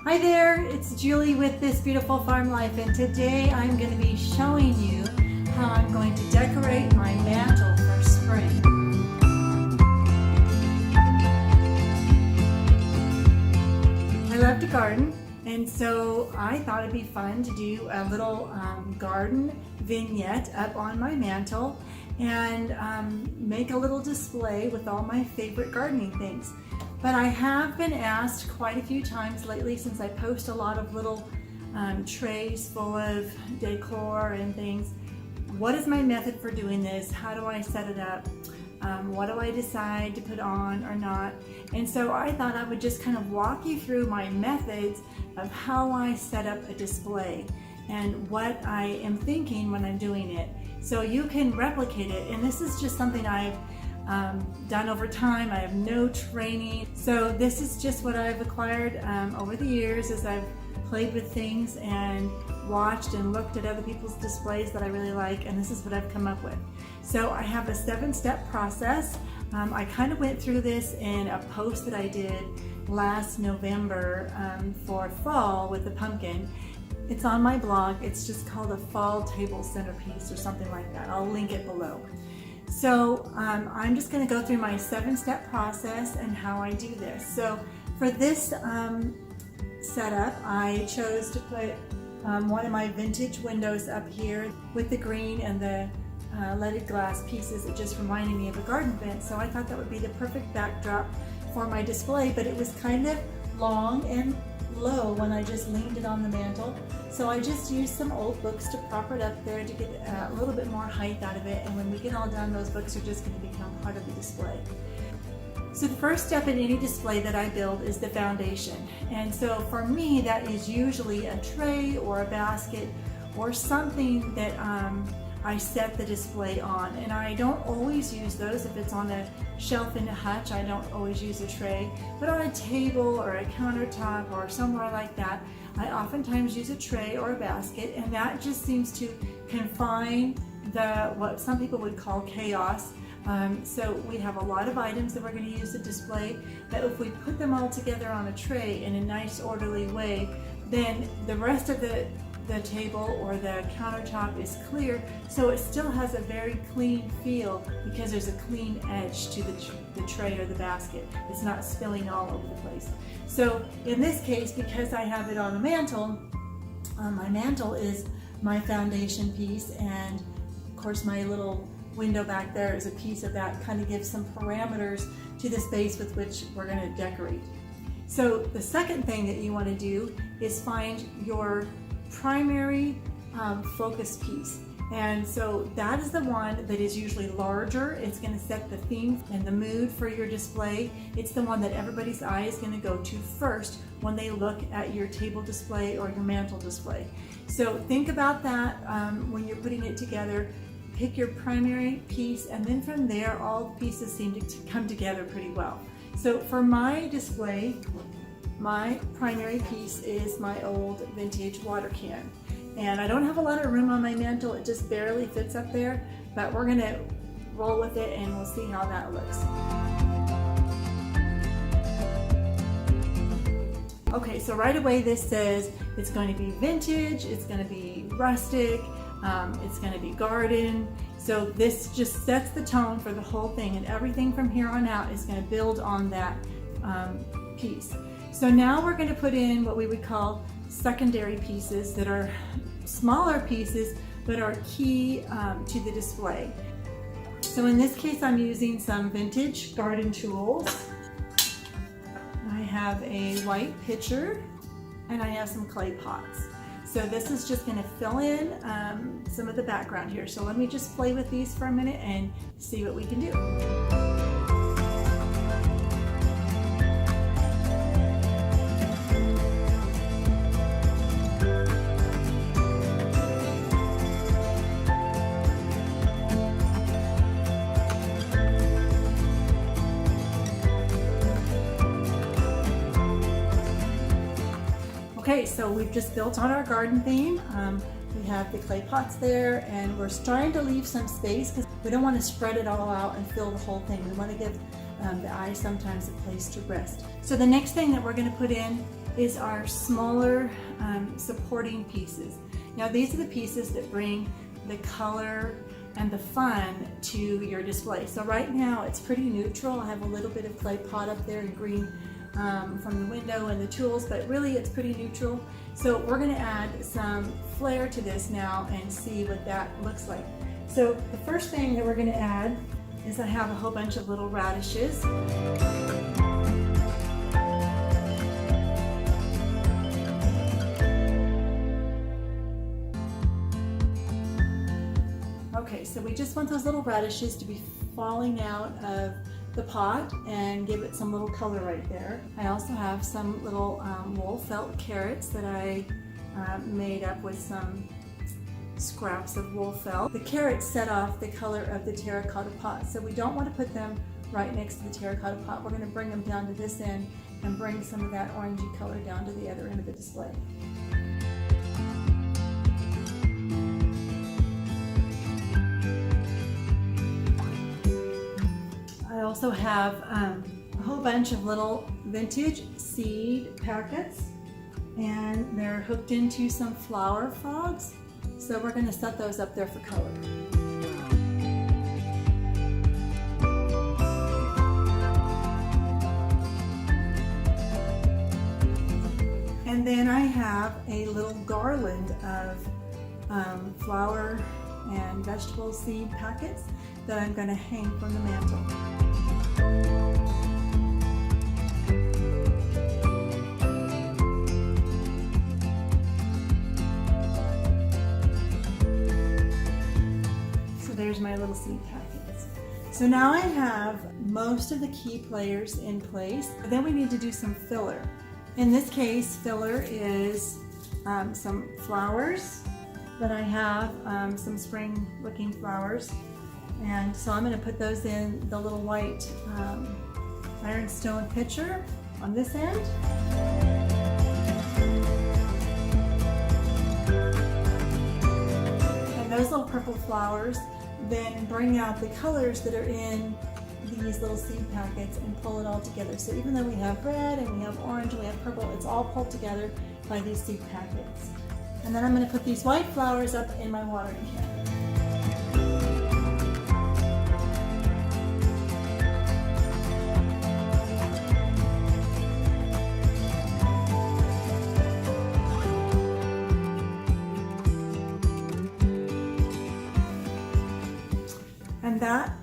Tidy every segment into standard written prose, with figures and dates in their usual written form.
Hi there, it's Julie with This Beautiful Farm Life, and today I'm going to be showing you how I'm going to decorate my mantle for spring. I love to garden, and so I thought it'd be fun to do a little garden vignette up on my mantle and make a little display with all my favorite gardening things. But I have been asked quite a few times lately, since I post a lot of little trays full of decor and things, what is my method for doing this? How do I set it up? What do I decide to put on or not? And so I thought I would just kind of walk you through my methods of how I set up a display and what I am thinking when I'm doing it, so you can replicate it. And this is just something I've done over time. I have no training, so this is just what I've acquired over the years as I've played with things and watched and looked at other people's displays that I really like, and this is what I've come up with. So I have a 7-step process. I kind of went through this in a post that I did last November for fall with the pumpkin. It's on my blog. It's just called a fall table centerpiece or something like that. I'll link it below. So I'm just going to go through my 7-step process and how I do this. So for this setup, I chose to put one of my vintage windows up here with the green and the leaded glass pieces. It just reminded me of a garden vent, so I thought that would be the perfect backdrop for my display, but it was kind of long and low when I just leaned it on the mantle. So I just used some old books to prop it up there to get a little bit more height out of it, and when we get all done, those books are just going to become part of the display. So the first step in any display that I build is the foundation, and so for me that is usually a tray or a basket or something that I set the display on. And I don't always use those. If it's on a shelf in a hutch, I don't always use a tray, but on a table or a countertop or somewhere like that, I oftentimes use a tray or a basket, and that just seems to confine what some people would call chaos. So we have a lot of items that we're going to use to display, but if we put them all together on a tray in a nice orderly way, then the rest of the table or the countertop is clear, so it still has a very clean feel because there's a clean edge to the tray or the basket. It's not spilling all over the place. So in this case, because I have it on a mantle, my mantle is my foundation piece, and of course my little window back there is a piece of that, kind of gives some parameters to the space with which we're going to decorate. So the second thing that you want to do is find your primary focus piece, and so that is the one that is usually larger. It's going to set the theme and the mood for your display. It's the one that everybody's eye is going to go to first when they look at your table display or your mantle display. So think about that when you're putting it together. Pick your primary piece, and then from there all the pieces seem to come together pretty well. So for my display, my primary piece is my old vintage water can, and I don't have a lot of room on my mantle. It just barely fits up there, but we're going to roll with it and we'll see how that looks. Okay, so right away this says it's going to be vintage, it's going to be rustic, it's going to be garden. So this just sets the tone for the whole thing, and everything from here on out is going to build on that piece. So now we're going to put in what we would call secondary pieces that are smaller pieces but are key to the display. So in this case I'm using some vintage garden tools. I have a white pitcher and I have some clay pots. So this is just going to fill in some of the background here. So let me just play with these for a minute and see what we can do. Okay, so we've just built on our garden theme. We have the clay pots there, and we're trying to leave some space because we don't want to spread it all out and fill the whole thing. We want to give the eye sometimes a place to rest. So the next thing that we're going to put in is our smaller supporting pieces. Now these are the pieces that bring the color and the fun to your display. So right now it's pretty neutral. I have a little bit of clay pot up there in green from the window and the tools, but really it's pretty neutral. So we're going to add some flair to this now and see what that looks like. So the first thing that we're going to add is I have a whole bunch of little radishes. Okay, so we just want those little radishes to be falling out of the pot and give it some little color right there. I also have some little wool felt carrots that I made up with some scraps of wool felt. The carrots set off the color of the terracotta pot, so we don't want to put them right next to the terracotta pot. We're going to bring them down to this end and bring some of that orangey color down to the other end of the display. I also have a whole bunch of little vintage seed packets, and they're hooked into some flower frogs. So we're going to set those up there for color. And then I have a little garland of flower and vegetable seed packets that I'm going to hang from the mantle. There's my little seed packets. So now I have most of the key players in place. Then we need to do some filler. In this case, filler is some flowers that I have, some spring looking flowers. And so I'm going to put those in the little white ironstone pitcher on this end. And those little purple flowers then bring out the colors that are in these little seed packets and pull it all together. So even though we have red and we have orange and we have purple, it's all pulled together by these seed packets. And then I'm going to put these white flowers up in my watering can. And that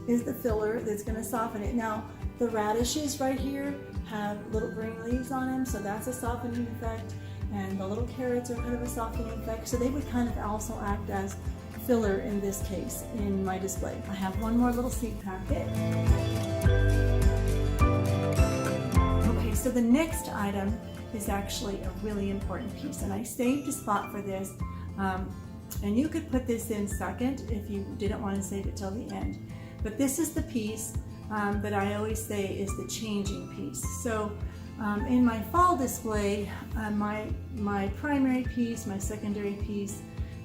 is the filler that's going to soften it. Now, the radishes right here have little green leaves on them, so that's a softening effect. And the little carrots are kind of a softening effect, so they would kind of also act as filler in this case in my display. I have one more little seed packet. Okay, so the next item is actually a really important piece, and I saved a spot for this. And you could put this in second if you didn't want to save it till the end. But this is the piece that I always say is the changing piece. So in my fall display, my primary piece, my secondary piece,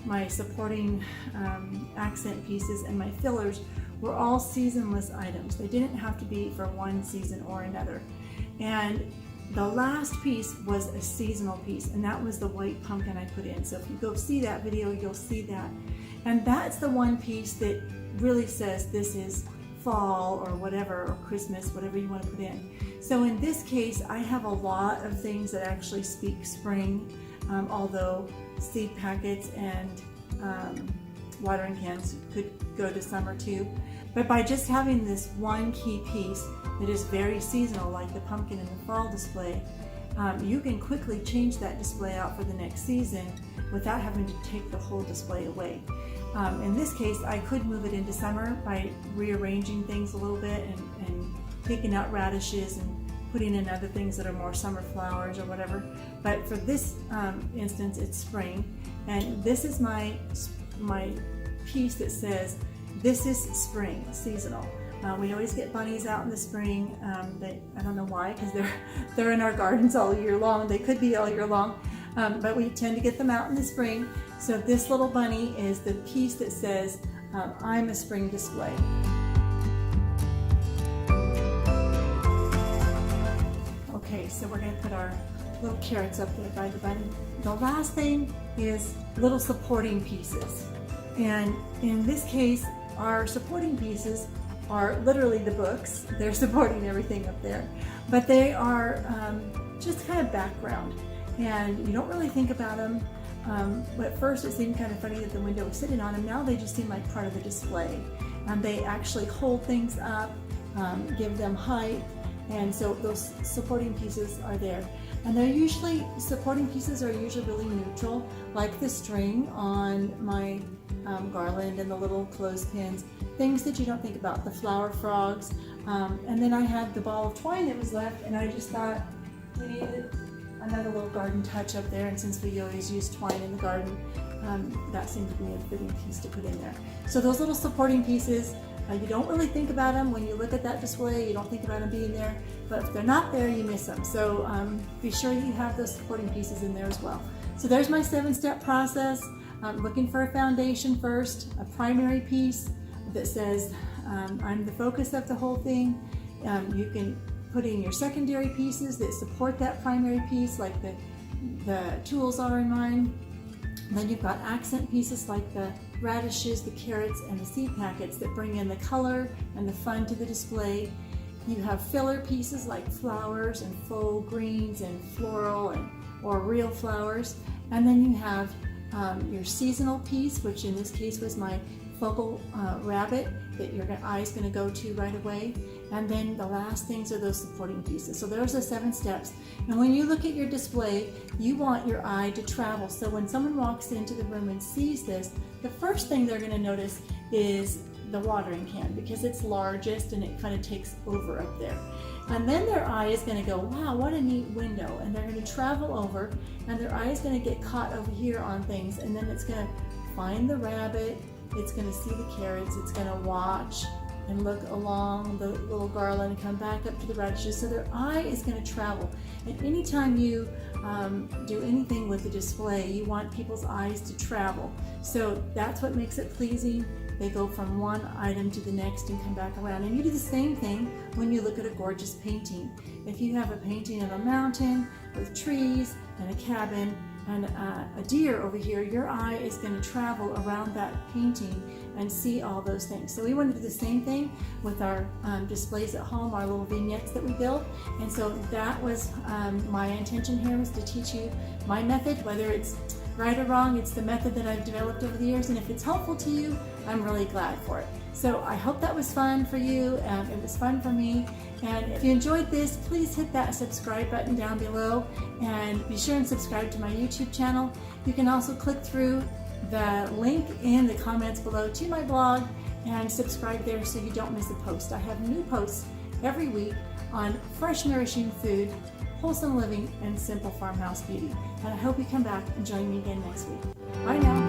my supporting accent pieces, and my fillers were all seasonless items. They didn't have to be for one season or another. And the last piece was a seasonal piece, and that was the white pumpkin I put in. So if you go see that video, you'll see that. And that's the one piece that really says this is fall or whatever, or Christmas, whatever you want to put in. So in this case, I have a lot of things that actually speak spring, although seed packets and watering cans could go to summer too. But by just having this one key piece that is very seasonal, like the pumpkin in the fall display, you can quickly change that display out for the next season without having to take the whole display away. In this case, I could move it into summer by rearranging things a little bit and taking out radishes and putting in other things that are more summer flowers or whatever. But for this instance, it's spring, and this is my piece that says this is spring, seasonal. We always get bunnies out in the spring. I don't know why, because they're in our gardens all year long. They could be all year long, but we tend to get them out in the spring. So this little bunny is the piece that says, I'm a spring display. Okay, so we're going to put our little carrots up there by the button. The last thing is little supporting pieces. And in this case, our supporting pieces are literally the books. They're supporting everything up there. But they are just kind of background. And you don't really think about them. But at first it seemed kind of funny that the window was sitting on them. Now they just seem like part of the display. And they actually hold things up, give them height. And so those supporting pieces are there. And supporting pieces are usually really neutral, like the string on my garland and the little clothespins, things that you don't think about, the flower frogs. And then I had the ball of twine that was left, and I just thought we needed another little garden touch up there. And since we always use twine in the garden, that seemed to be a fitting piece to put in there. So those little supporting pieces, you don't really think about them when you look at that display. You don't think about them being there, but if they're not there, you miss them. So be sure you have those supporting pieces in there as well. So there's my 7-step process. Looking for a foundation first, a primary piece that says I'm the focus of the whole thing. You can put in your secondary pieces that support that primary piece, like the tools are in mine. And then you've got accent pieces like the radishes, the carrots, and the seed packets that bring in the color and the fun to the display. You have filler pieces like flowers and faux greens and floral or real flowers. And then you have your seasonal piece, which in this case was my focal rabbit that your eye is going to go to right away. And then the last things are those supporting pieces. So there's the 7 steps. And when you look at your display, you want your eye to travel. So when someone walks into the room and sees this, the first thing they're going to notice is the watering can, because it's largest and it kind of takes over up there. And then their eye is going to go, wow, what a neat window. And they're going to travel over, and their eye is going to get caught over here on things. And then it's going to find the rabbit, it's going to see the carrots, it's going to watch and look along the little garland and come back up to the radishes. So their eye is going to travel. And anytime you do anything with the display, you want people's eyes to travel. So that's what makes it pleasing. They go from one item to the next and come back around. And you do the same thing when you look at a gorgeous painting. If you have a painting of a mountain with trees and a cabin and a deer over here, your eye is going to travel around that painting and see all those things. So we want to do the same thing with our displays at home, our little vignettes that we built. And so that was my intention here, was to teach you my method. Whether it's right or wrong, it's the method that I've developed over the years, and if it's helpful to you, I'm really glad for it. So I hope that was fun for you. It was fun for me. And if you enjoyed this, please hit that subscribe button down below, and be sure and subscribe to my YouTube channel. You can also click through the link in the comments below to my blog and subscribe there so you don't miss a post. I have new posts every week on fresh, nourishing food, wholesome living, and simple farmhouse beauty. And I hope you come back and join me again next week. Bye now.